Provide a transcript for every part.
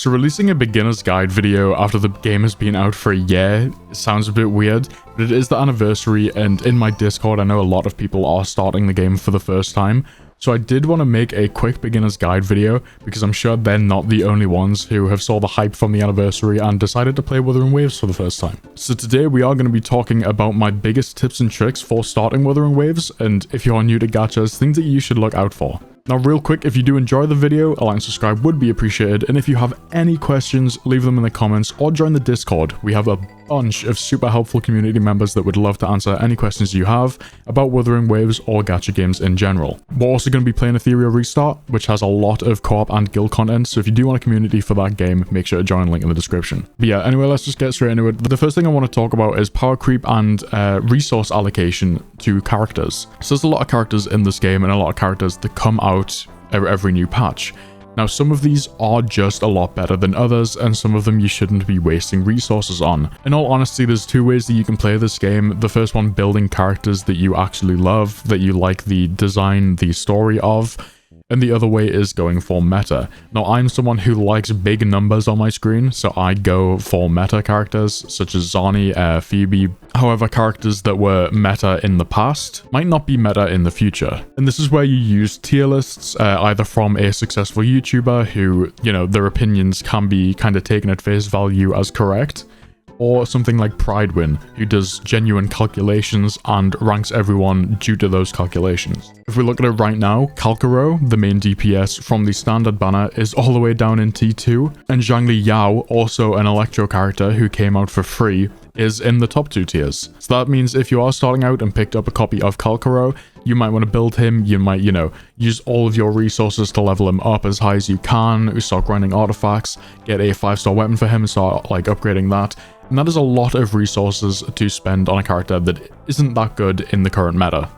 So releasing a beginner's guide video after the game has been out for a year sounds a bit weird, but it is the anniversary, and in my Discord I know a lot of people are starting the game for the first time. So I did want to make a quick beginner's guide video because I'm sure they're not the only ones who have saw the hype from the anniversary and decided to play Wuthering Waves for the first time. So today we are going to be talking about my biggest tips and tricks for starting Wuthering Waves, and if you are new to gachas, things that you should look out for. Now real quick, if you do enjoy the video, a like and subscribe would be appreciated, and if you have any questions, leave them in the comments or join the Discord. We have a bunch of super helpful community members that would love to answer any questions you have about Wuthering Waves or gacha games in general. We're also going to be playing Ethereal Restart, which has a lot of co-op and guild content, so if you do want a community for that game, make sure to join, link in the description. But yeah, anyway, let's just get straight into it. The first thing I want to talk about is power creep and resource allocation to characters. So there's a lot of characters in this game and a lot of characters that come out every new patch. Now, some of these are just a lot better than others, and some of them you shouldn't be wasting resources on. In all honesty, there's two ways that you can play this game. The first one, building characters that you actually love, that you like the design, the story of, and the other way is going for meta. Now, I'm someone who likes big numbers on my screen, so I go for meta characters such as Zani, Phoebe. However, characters that were meta in the past might not be meta in the future. And this is where you use tier lists, either from a successful YouTuber who, you know, their opinions can be kind of taken at face value as correct, or something like Pridewin, who does genuine calculations and ranks everyone due to those calculations. If we look at it right now, Kalkaro, the main DPS from the standard banner, is all the way down in T2, and Zhangli Yao, also an Electro character who came out for free, is in the top 2 tiers. So that means if you are starting out and picked up a copy of Kalkaro, you might want to build him, you might, you know, use all of your resources to level him up as high as you can, start grinding artifacts, get a 5-star weapon for him and start, like, upgrading that. And that is a lot of resources to spend on a character that isn't that good in the current meta.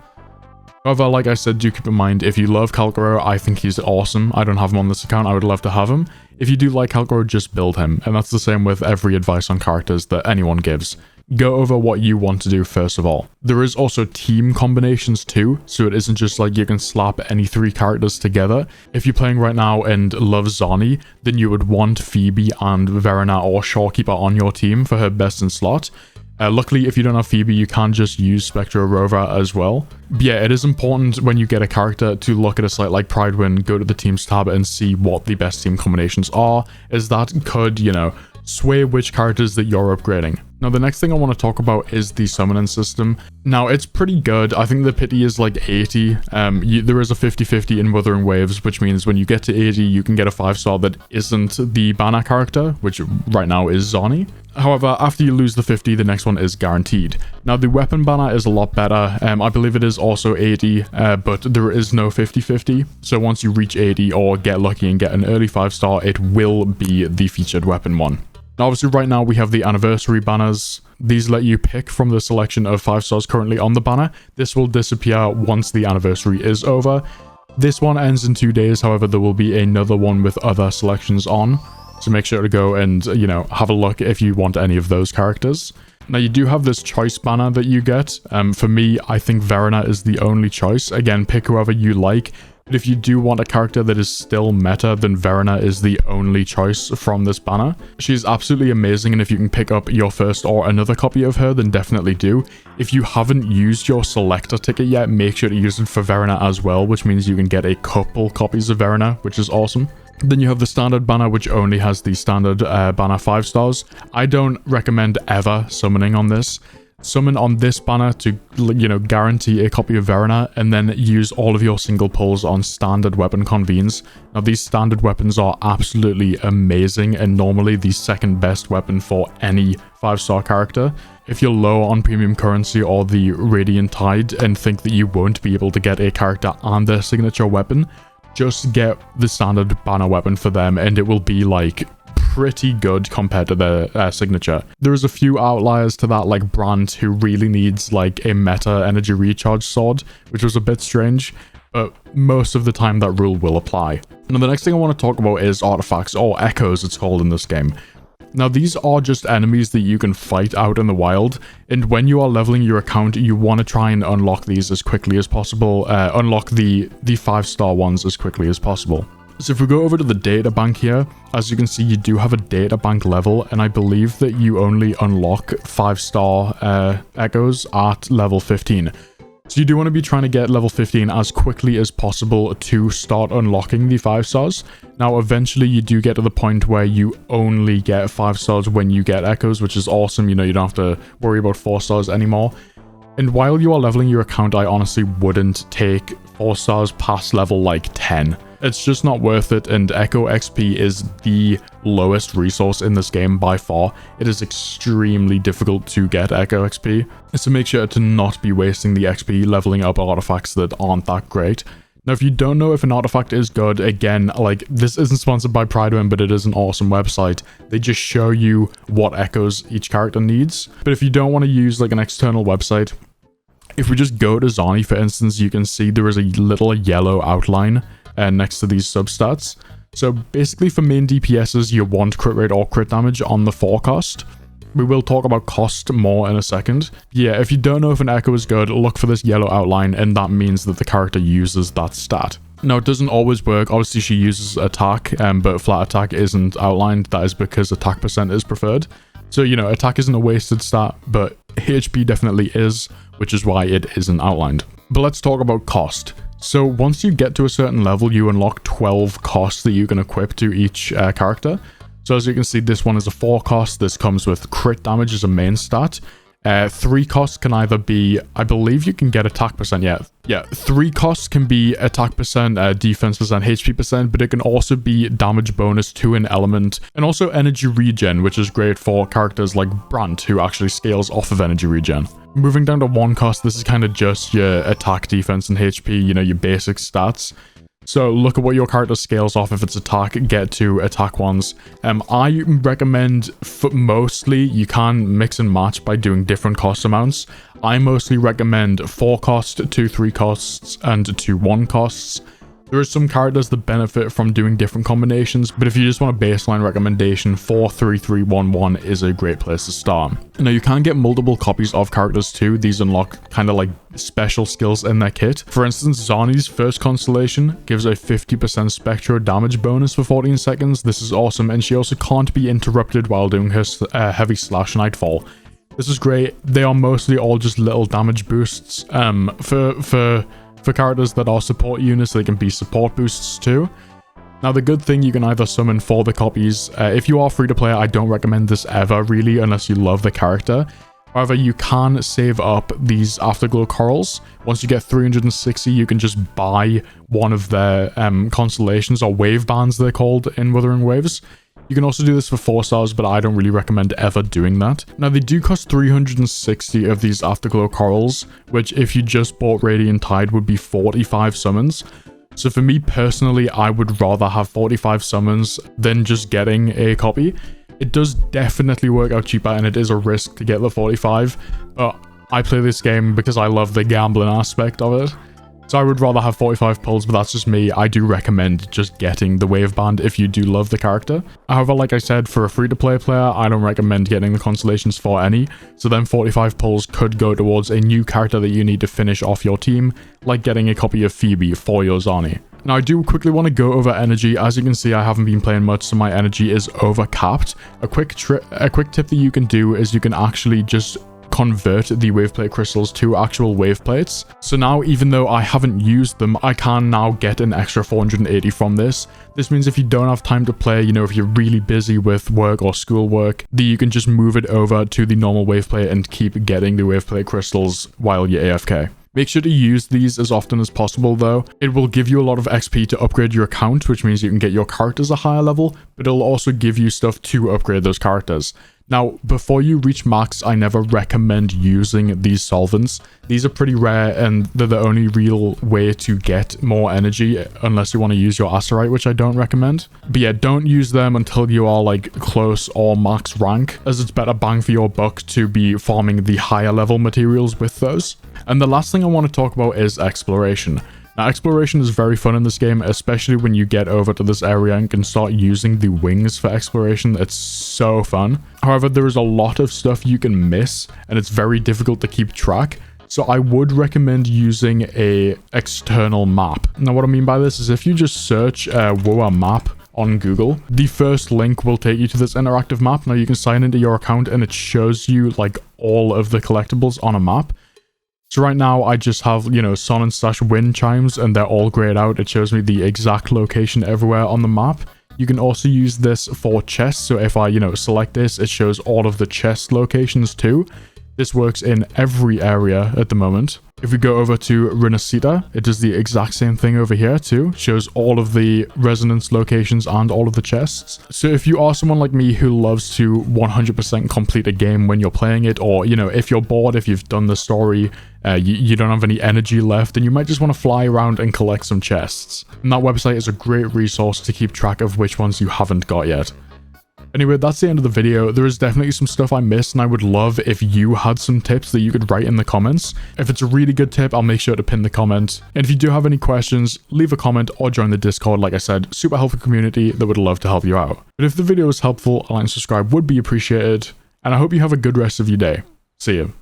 However, like I said, do keep in mind, if you love Kalkaro, I think he's awesome. I don't have him on this account, I would love to have him. If you do like Kalkaro, just build him. And that's the same with every advice on characters that anyone gives. Go over what you want to do first of all. There is also team combinations too, so it isn't just like you can slap any 3 characters together. If you're playing right now and love Zani, then you would want Phoebe and Verena or Shorekeeper on your team for her best in slot. Luckily, if you don't have Phoebe, you can just use Spectre Rover as well. But yeah, it is important when you get a character to look at a site like Pridewin, go to the teams tab and see what the best team combinations are, as that could, you know, sway which characters that you're upgrading. Now, the next thing I want to talk about is the summoning system. Now, it's pretty good. I think the pity is like 80. There is a 50-50 in Wuthering Waves, which means when you get to 80, you can get a 5-star that isn't the banner character, which right now is Zani. However, after you lose the 50, the next one is guaranteed. Now, the weapon banner is a lot better. I believe it is also 80, but there is no 50-50. So once you reach 80 or get lucky and get an early 5-star, it will be the featured weapon one. Now, obviously, right now we have the anniversary banners. These let you pick from the selection of 5-stars currently on the banner. This will disappear once the anniversary is over. This one ends in 2 days. However, there will be another one with other selections on. So make sure to go and, you know, have a look if you want any of those characters. Now, you do have this choice banner that you get. For me, I think Verena is the only choice. Again, pick whoever you like. But if you do want a character that is still meta, then Verena is the only choice from this banner. She's absolutely amazing, and if you can pick up your first or another copy of her, then definitely do. If you haven't used your selector ticket yet, make sure to use it for Verena as well, which means you can get a couple copies of Verena, which is awesome. Then you have the standard banner, which only has the standard banner 5-stars. I don't recommend ever summoning on this. Summon on this banner to, you know, guarantee a copy of Verena, and then use all of your single pulls on standard weapon convenes. Now, these standard weapons are absolutely amazing and normally the second best weapon for any 5-star character. If you're low on premium currency or the Radiant Tide and think that you won't be able to get a character and their signature weapon, just get the standard banner weapon for them and it will be like pretty good compared to their signature. There is a few outliers to that, like Brand, who really needs like a meta energy recharge sword, which was a bit strange, but most of the time that rule will apply. Now, the next thing I want to talk about is artifacts, or echoes it's called in this game. Now, these are just enemies that you can fight out in the wild, and when you are leveling your account, you want to try and unlock these as quickly as possible, unlock the 5-star ones as quickly as possible. So if we go over to the data bank here, as you can see, you do have a data bank level, and I believe that you only unlock 5-star echoes at level 15. So you do want to be trying to get level 15 as quickly as possible to start unlocking the 5 stars. Now, eventually you do get to the point where you only get 5 stars when you get echoes, which is awesome. You know, you don't have to worry about 4 stars anymore. And while you are leveling your account, I honestly wouldn't take 4 stars past level like 10. It's just not worth it, and Echo XP is the lowest resource in this game by far. It is extremely difficult to get Echo XP, so make sure to not be wasting the XP leveling up artifacts that aren't that great. Now, if you don't know if an artifact is good, again, like, this isn't sponsored by Pridewin, but it is an awesome website. They just show you what echoes each character needs. But if you don't want to use, like, an external website, if we just go to Zani, for instance, you can see there is a little yellow outline next to these substats. So basically for main DPSs, you want crit rate or crit damage on the forecast. We will talk about cost more in a second. Yeah, if you don't know if an echo is good, look for this yellow outline, and that means that the character uses that stat. Now, it doesn't always work. Obviously, she uses attack, but flat attack isn't outlined. That is because attack percent is preferred. So, you know, attack isn't a wasted stat, but HP definitely is, which is why it isn't outlined. But let's talk about cost. So once you get to a certain level, you unlock 12 costs that you can equip to each character. So as you can see, this one is a 4 cost. This comes with crit damage as a main stat. 3 costs can either be, I believe you can get attack percent, yeah, 3 costs can be attack percent, defense percent, HP percent, but it can also be damage bonus to an element, and also energy regen, which is great for characters like Brant, who actually scales off of energy regen. Moving down to 1 cost, this is kind of just your attack, defense, and HP, you know, your basic stats. So look at what your character scales off. If it's attack, get to attack ones. I recommend, mostly, you can mix and match by doing different cost amounts. I mostly recommend 4 costs, 2 3 costs, and 2 1 costs. There are some characters that benefit from doing different combinations, but if you just want a baseline recommendation, 4 3 3 1 1 is a great place to start. Now, you can get multiple copies of characters too. These unlock kind of like special skills in their kit. For instance, Zani's first constellation gives a 50% spectro damage bonus for 14 seconds. This is awesome, and she also can't be interrupted while doing her heavy slash nightfall. This is great. They are mostly all just little damage boosts. For characters that are support units, they can be support boosts too. Now, the good thing, you can either summon for the copies. If you are free to play, I don't recommend this ever, really, unless you love the character. However, you can save up these Afterglow Corals. Once you get 360, you can just buy one of their constellations, or wave bands they're called in Wuthering Waves. You can also do this for 4 stars, but I don't really recommend ever doing that. Now, they do cost 360 of these Afterglow Corals, which if you just bought Radiant Tide would be 45 summons. So for me personally, I would rather have 45 summons than just getting a copy. It does definitely work out cheaper, and it is a risk to get the 45, but I play this game because I love the gambling aspect of it. So I would rather have 45 pulls, but that's just me. I do recommend just getting the wave band if you do love the character. However, like I said, for a free-to-play player, I don't recommend getting the constellations for any. So then 45 pulls could go towards a new character that you need to finish off your team, like getting a copy of Phoebe for your Zani. Now, I do quickly want to go over energy. As you can see, I haven't been playing much, so my energy is over-capped. A quick tip that you can do is you can actually just convert the waveplate crystals to actual wave plates. So now, even though I haven't used them, I can now get an extra 480 from this. This means if you don't have time to play, you know, if you're really busy with work or schoolwork, that you can just move it over to the normal waveplate and keep getting the waveplate crystals while you're AFK. Make sure to use these as often as possible though. It will give you a lot of XP to upgrade your account, which means you can get your characters a higher level, but it'll also give you stuff to upgrade those characters. Now, before you reach max, I never recommend using these solvents. These are pretty rare, and they're the only real way to get more energy, unless you want to use your Acerite, which I don't recommend. But yeah, don't use them until you are like close or max rank, as it's better bang for your buck to be farming the higher level materials with those. And the last thing I want to talk about is exploration. Now, exploration is very fun in this game, especially when you get over to this area and can start using the wings for exploration. It's so fun. However, there is a lot of stuff you can miss, and it's very difficult to keep track. So I would recommend using a external map. Now what I mean by this is if you just search WoA map on Google, the first link will take you to this interactive map. Now you can sign into your account and it shows you like all of the collectibles on a map. So right now I just have, you know, sun and slash wind chimes and they're all grayed out. It shows me the exact location everywhere on the map. You can also use this for chests. So if I, you know, select this, it shows all of the chest locations too. This works in every area at the moment. If we go over to Renacita, it does the exact same thing over here too. Shows all of the resonance locations and all of the chests. So if you are someone like me who loves to 100% complete a game when you're playing it, or, you know, if you're bored, if you've done the story, you don't have any energy left, and you might just want to fly around and collect some chests. And that website is a great resource to keep track of which ones you haven't got yet. Anyway, that's the end of the video. There is definitely some stuff I missed, and I would love if you had some tips that you could write in the comments. If it's a really good tip, I'll make sure to pin the comment. And if you do have any questions, leave a comment or join the Discord. Like I said, super helpful community that would love to help you out. But if the video was helpful, a like and subscribe would be appreciated. And I hope you have a good rest of your day. See you.